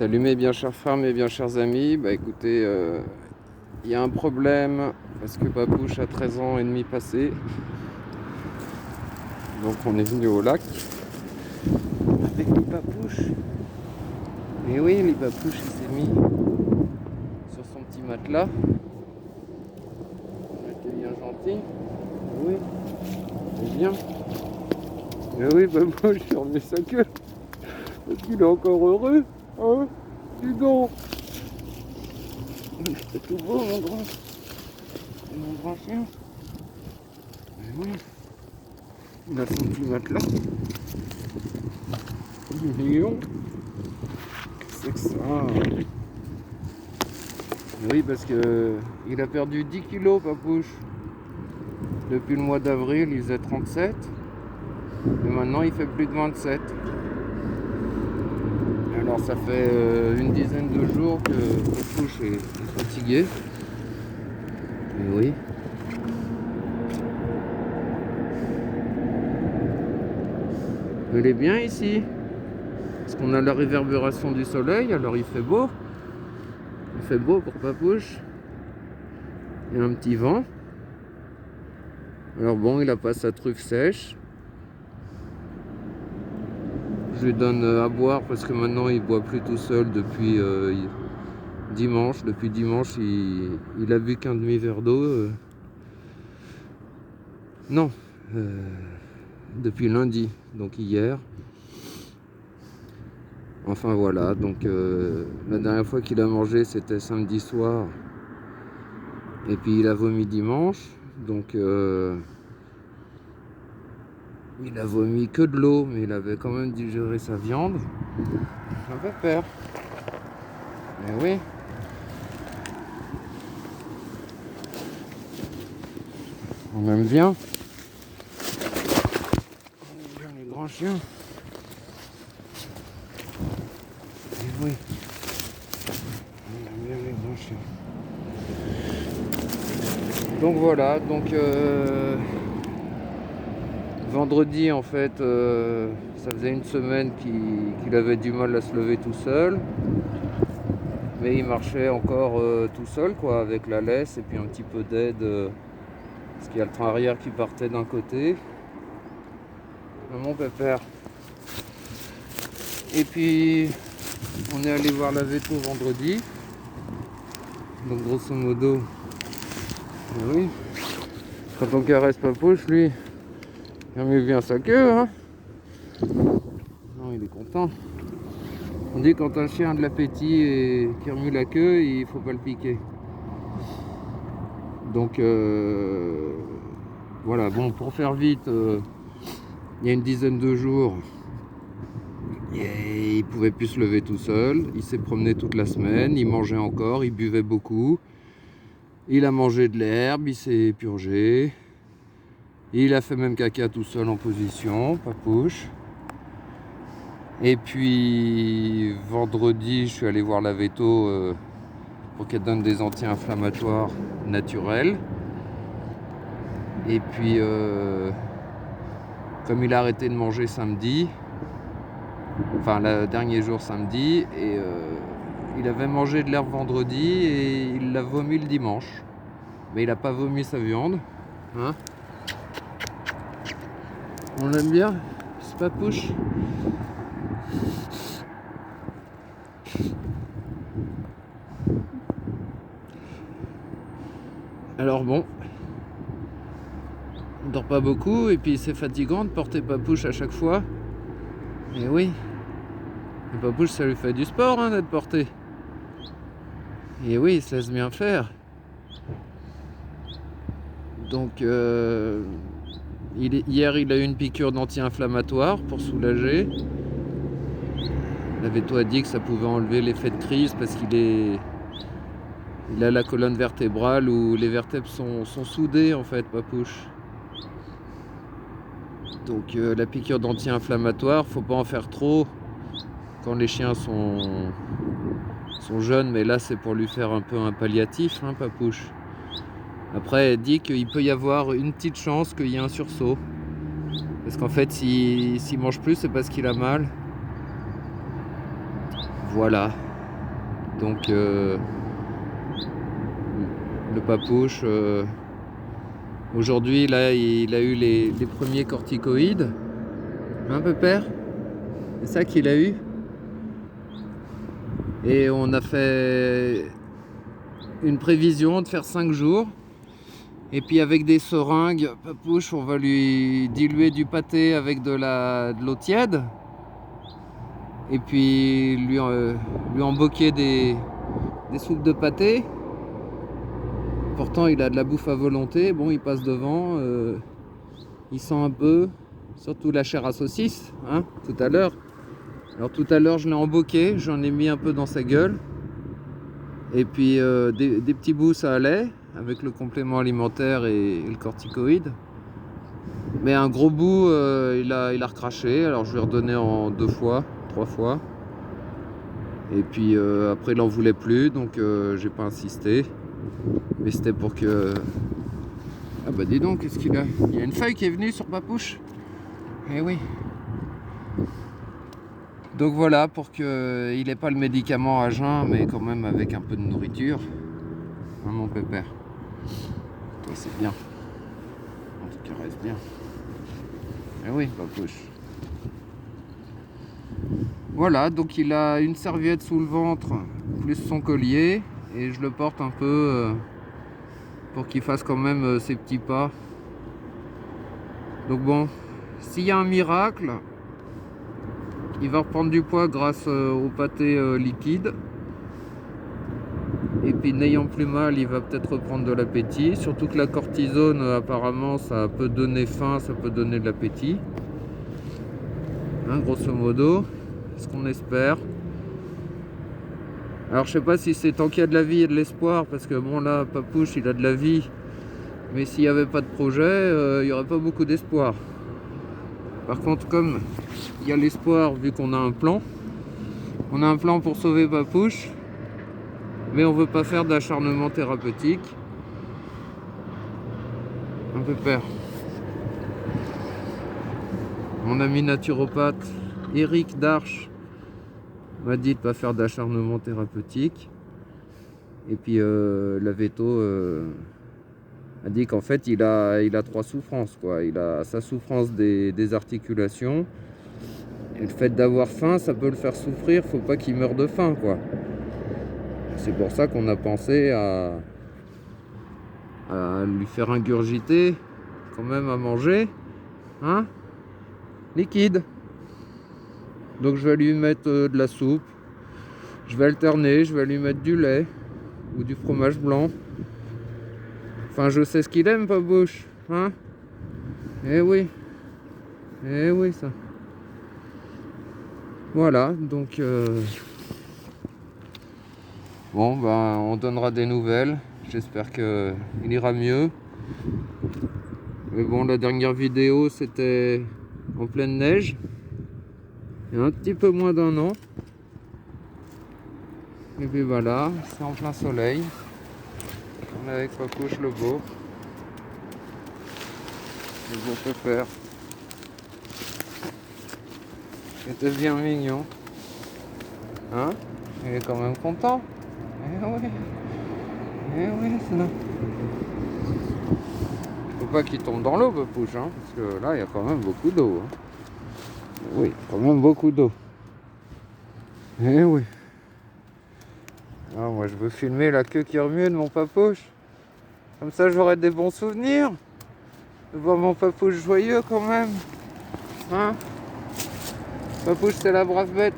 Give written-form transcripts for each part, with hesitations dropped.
Salut mes bien chers frères, mes bien chers amis. Bah écoutez, il y a un problème parce que Papouche a 13 ans et demi passé. Donc on est venu au lac avec les papouches. Et oui, les papouches, il s'est mis sur son petit matelas. Il était bien gentil. Oui, c'est bien. Et oui, Papouche, il remet sa queue. Parce qu'il est encore heureux. Hein? Dis donc. C'est tout beau, mon grand chien. Et oui. Il a son petit matelas. Il est mignon. C'est que ça. Oui, parce que il a perdu 10 kilos, Papouche. Depuis le mois d'avril, il faisait 37. Et maintenant, il fait plus de 27. Alors, ça fait une dizaine de jours que Papouche est fatigué. Et oui. Il est bien ici. Parce qu'on a la réverbération du soleil, alors il fait beau. Il fait beau pour Papouche. Il y a un petit vent. Alors bon, il a pas sa truffe sèche. Je lui donne à boire parce que maintenant il boit plus tout seul depuis dimanche. Depuis dimanche, il a bu qu'un demi-verre d'eau. Non, depuis lundi, donc hier. Enfin voilà, donc la dernière fois qu'il a mangé c'était samedi soir. Et puis il a vomi dimanche. Donc il a vomi que de l'eau, mais il avait quand même digéré sa viande. J'avais peur. Mais oui. On aime bien. On aime bien les grands chiens. Et oui. On aime bien les grands chiens. Donc voilà, donc vendredi en fait, ça faisait une semaine qu'il avait du mal à se lever tout seul. Mais il marchait encore tout seul quoi, avec la laisse et puis un petit peu d'aide. Parce qu'il y a le train arrière qui partait d'un côté. Mon pépère. Et puis on est allé voir la Veto vendredi. Donc grosso modo, oui. Quand on caresse Papouche, lui, il remue bien sa queue. Hein. Non, il est content. On dit quand un chien a de l'appétit et qui remue la queue, il faut pas le piquer. Donc voilà, bon, pour faire vite, il y a une dizaine de jours, il pouvait plus se lever tout seul. Il s'est promené toute la semaine, il mangeait encore, il buvait beaucoup. Il a mangé de l'herbe, il s'est purgé. Il a fait même caca tout seul en position, Papouche. Et puis vendredi, je suis allé voir la Veto pour qu'elle donne des anti-inflammatoires naturels. Et puis comme il a arrêté de manger samedi, enfin le dernier jour samedi, et il avait mangé de l'herbe vendredi et il l'a vomi le dimanche. Mais il n'a pas vomi sa viande. Hein? On l'aime bien, ce Papouche. Alors bon, on dort pas beaucoup et puis c'est fatigant de porter Papouche à chaque fois. Mais oui, le Papouche ça lui fait du sport hein, d'être porté. Et oui, il se laisse bien faire. Donc hier il a eu une piqûre d'anti-inflammatoire pour soulager. La Veto a dit que ça pouvait enlever l'effet de crise parce il a la colonne vertébrale où les vertèbres sont soudées en fait, Papouche. Donc la piqûre d'anti-inflammatoire, faut pas en faire trop quand les chiens sont jeunes, mais là c'est pour lui faire un peu un palliatif, hein, Papouche. Après, elle dit qu'il peut y avoir une petite chance qu'il y ait un sursaut. Parce qu'en fait, s'il mange plus, c'est parce qu'il a mal. Voilà. Donc le papouche, aujourd'hui là, il a eu les premiers corticoïdes. Hein, Pépère? C'est ça qu'il a eu. Et on a fait une prévision de faire 5 jours. Et puis avec des seringues, Papouche, on va lui diluer du pâté avec de l'eau tiède. Et puis lui emboquer des soupes de pâté. Pourtant il a de la bouffe à volonté. Bon, il passe devant. Il sent un peu, surtout la chair à saucisse, hein, tout à l'heure. Alors tout à l'heure je l'ai emboqué, j'en ai mis un peu dans sa gueule. Et puis des petits bouts ça allait, avec le complément alimentaire et le corticoïde. Mais un gros bout il a recraché, alors je lui ai redonné en 2 fois, 3 fois. Et puis après il en voulait plus, donc j'ai pas insisté. Mais c'était pour que... Ah bah dis donc, qu'est-ce qu'il a? Il y a une feuille qui est venue sur Papouche. Eh oui. Donc voilà, pour qu'il n'ait pas le médicament à jeun, mais quand même avec un peu de nourriture. Hein, mon Pépère? Toi, c'est bien. En tout cas, reste bien. Eh oui, Papouche. Voilà, donc il a une serviette sous le ventre, plus son collier. Et je le porte un peu pour qu'il fasse quand même ses petits pas. Donc bon, s'il y a un miracle, il va reprendre du poids grâce au pâté liquide. Et puis n'ayant plus mal, il va peut-être reprendre de l'appétit. Surtout que la cortisone, apparemment, ça peut donner faim, ça peut donner de l'appétit. Hein, grosso modo, c'est ce qu'on espère. Alors je sais pas si c'est tant qu'il y a de la vie et de l'espoir, parce que bon là, Papouche, il a de la vie. Mais s'il n'y avait pas de projet, il n'y aurait pas beaucoup d'espoir. Par contre, comme il y a l'espoir, vu qu'on a un plan pour sauver Papouche, mais on veut pas faire d'acharnement thérapeutique. Un peu peur. Mon ami naturopathe Eric Darche m'a dit de pas faire d'acharnement thérapeutique. Et puis la veto a dit qu'en fait il a 3 souffrances, quoi. Il a sa souffrance des articulations. Et le fait d'avoir faim, ça peut le faire souffrir, faut pas qu'il meure de faim, quoi. C'est pour ça qu'on a pensé à lui faire ingurgiter quand même à manger, hein, liquide. Donc je vais lui mettre de la soupe, je vais alterner, je vais lui mettre du lait ou du fromage blanc. Enfin, je sais ce qu'il aime, Papouche, hein. Eh oui, ça. Voilà, donc bon, ben, on donnera des nouvelles. J'espère qu'il ira mieux. Mais bon, la dernière vidéo, c'était en pleine neige. Il y a un petit peu moins d'1 an. Et puis voilà, c'est en plein soleil. On est avec Papouche le beau. Le beau Pépère. C'était bien mignon. Hein? Il est quand même content. Eh oui, c'est là. Faut pas qu'il tombe dans l'eau, Papouche, hein, parce que là, il y a quand même beaucoup d'eau. Hein. Oui, quand même beaucoup d'eau. Eh oui. Ah, moi, je veux filmer la queue qui remue de mon Papouche. Comme ça, j'aurai des bons souvenirs. De voir mon Papouche joyeux, quand même. Hein? Papouche, c'est la brave bête.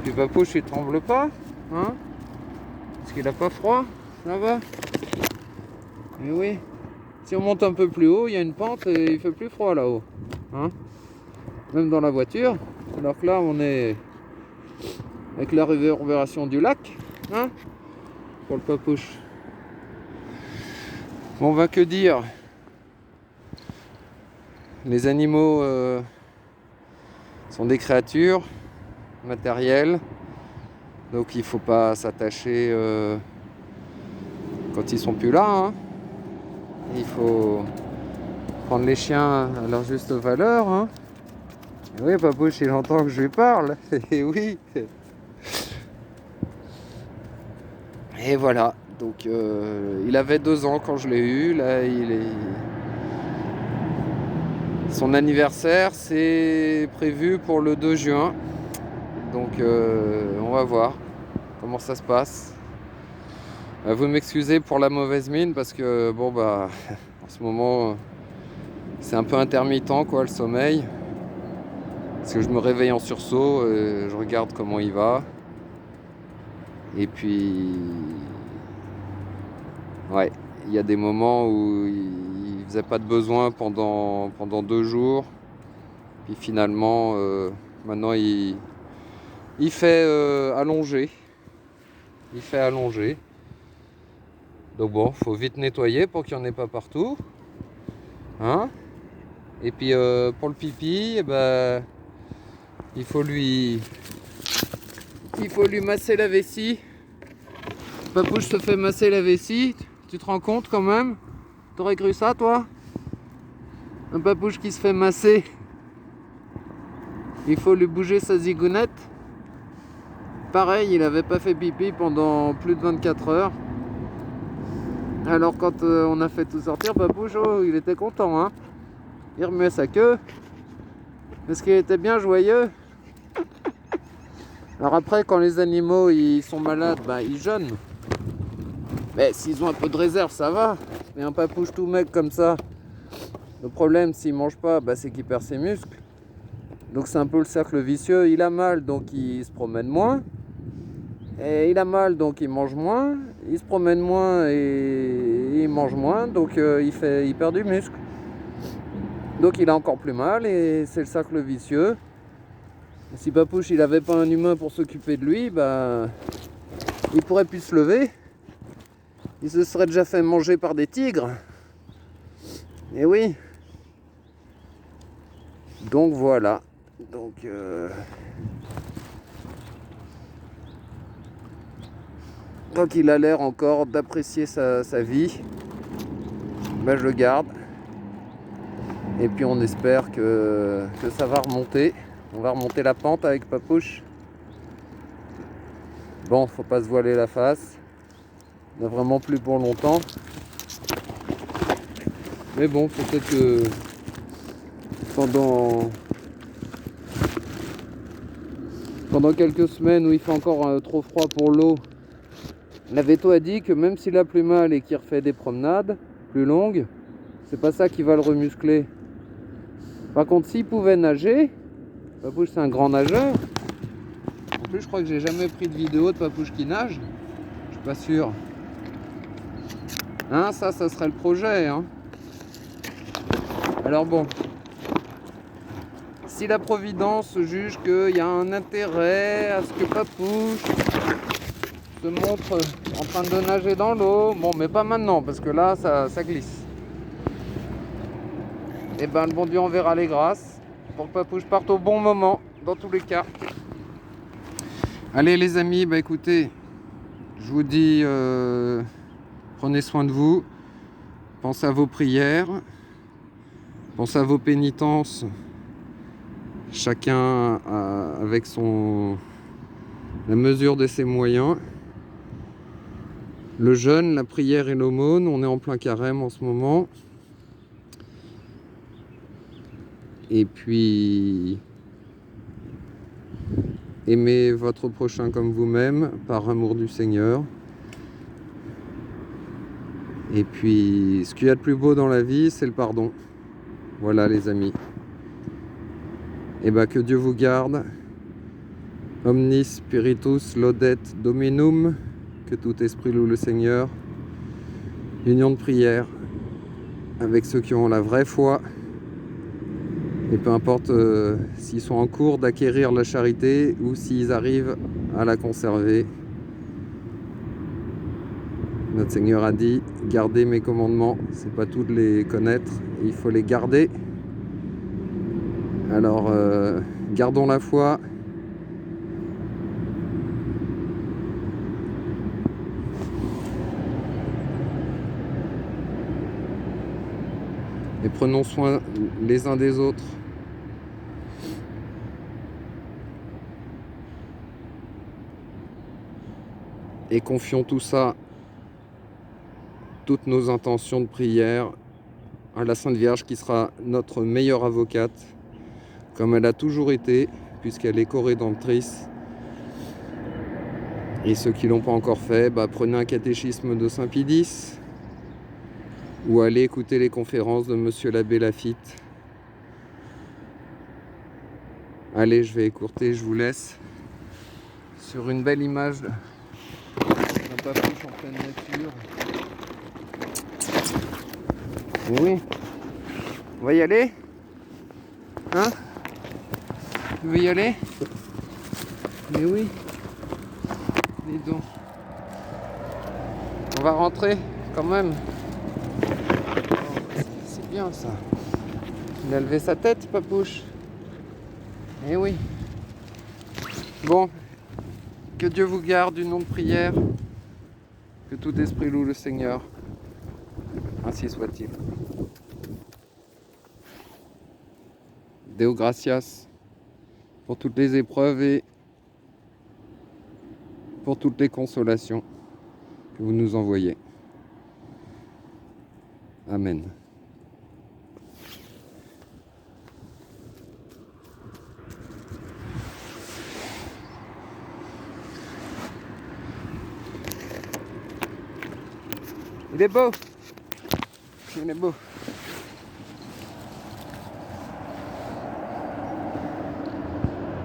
Puis Papouche, il tremble pas, hein? Parce qu'il a pas froid, là-bas. Et oui. Si on monte un peu plus haut, il y a une pente et il fait plus froid là-haut. Hein? Même dans la voiture. Alors que là, on est avec la réverbération du lac, hein? Pour le Papouche. Bon, bah que dire? Les animaux sont des créatures matérielles, donc il faut pas s'attacher quand ils sont plus là, hein. Il faut prendre les chiens à leur juste valeur, hein. Et oui, Papouche, il entend que je lui parle. Et oui. Et voilà, donc il avait 2 ans quand je l'ai eu, là son anniversaire c'est prévu pour le 2 juin, donc on va voir comment ça se passe. Vous m'excusez pour la mauvaise mine parce que bon bah en ce moment c'est un peu intermittent quoi le sommeil. Parce que je me réveille en sursaut, je regarde comment il va. Et puis ouais, il y a des moments où il faisait pas de besoin pendant 2 jours. Puis finalement maintenant il fait allonger. Il fait allonger. Donc bon, faut vite nettoyer pour qu'il n'y en ait pas partout. Hein? Et puis pour le pipi, eh ben, il faut lui masser la vessie. Papouche se fait masser la vessie. Tu te rends compte quand même? T'aurais cru ça toi? Un papouche qui se fait masser. Il faut lui bouger sa zigounette. Pareil, il avait pas fait pipi pendant plus de 24 heures. Alors quand on a fait tout sortir, Papouche, oh, il était content, hein. Il remuait sa queue. Parce qu'il était bien joyeux. Alors après, quand les animaux ils sont malades, bah, ils jeûnent. Mais s'ils ont un peu de réserve, ça va. Mais un papouche tout mec comme ça, le problème, s'il mange pas, bah, c'est qu'il perd ses muscles. Donc c'est un peu le cercle vicieux. Il a mal, donc il se promène moins. Et il a mal, donc il mange moins. Il se promène moins et il mange moins. Donc il perd du muscle. Donc il a encore plus mal et c'est le cercle vicieux. Et si Papouche il avait pas un humain pour s'occuper de lui, bah il pourrait plus se lever. Il se serait déjà fait manger par des tigres. Et oui. Donc voilà. Donc il a l'air encore d'apprécier sa vie. Ben, je le garde. Et puis on espère que ça va remonter. On va remonter la pente avec Papouche. Bon, faut pas se voiler la face. On n'a vraiment plus pour longtemps. Mais bon, peut-être que pendant quelques semaines où il fait encore trop froid pour l'eau, la véto a dit que même s'il a plus mal et qu'il refait des promenades plus longues, c'est pas ça qui va le remuscler. Par contre, s'il pouvait nager, Papouche c'est un grand nageur. En plus, je crois que j'ai jamais pris de vidéo de Papouche qui nage. Je suis pas sûr. Hein, ça serait le projet. Hein. Alors bon, si la Providence juge qu'il y a un intérêt à ce que Papouche se montre en train de nager dans l'eau, bon, mais pas maintenant, parce que là, ça glisse. Et ben, le bon Dieu enverra les grâces pour que Papouche parte au bon moment, dans tous les cas. Allez les amis, bah écoutez, je vous dis, prenez soin de vous, pensez à vos prières, pensez à vos pénitences, chacun avec la mesure de ses moyens. Le jeûne, la prière et l'aumône, on est en plein carême en ce moment. Et puis, aimez votre prochain comme vous-même, par amour du Seigneur. Et puis, ce qu'il y a de plus beau dans la vie, c'est le pardon. Voilà les amis. Et bien que Dieu vous garde. Omnis Spiritus Laudet Dominum. Que tout esprit loue le Seigneur. Union de prière avec ceux qui ont la vraie foi. Et peu importe s'ils sont en cours d'acquérir la charité ou s'ils arrivent à la conserver. Notre Seigneur a dit, gardez mes commandements, c'est pas tout de les connaître, il faut les garder. Alors, gardons la foi. Et prenons soin les uns des autres. Et confions tout ça, toutes nos intentions de prière, à la Sainte Vierge qui sera notre meilleure avocate, comme elle a toujours été, puisqu'elle est co-rédemptrice. Et ceux qui ne l'ont pas encore fait, prenez un catéchisme de Saint Pie X, ou allez écouter les conférences de Monsieur l'abbé Laffitte. Allez, je vais écourter, je vous laisse sur une belle image d'un papouche en pleine nature. Oui, on va y aller? Hein? Tu veux y aller? Mais oui. Dis donc. On va rentrer quand même. C'est bien ça. Il a levé sa tête, papouche. Eh oui. Bon. Que Dieu vous garde du nom de prière. Que tout esprit loue le Seigneur. Ainsi soit-il. Deo gratias pour toutes les épreuves et pour toutes les consolations que vous nous envoyez. Amen. Il est beau. Il est beau.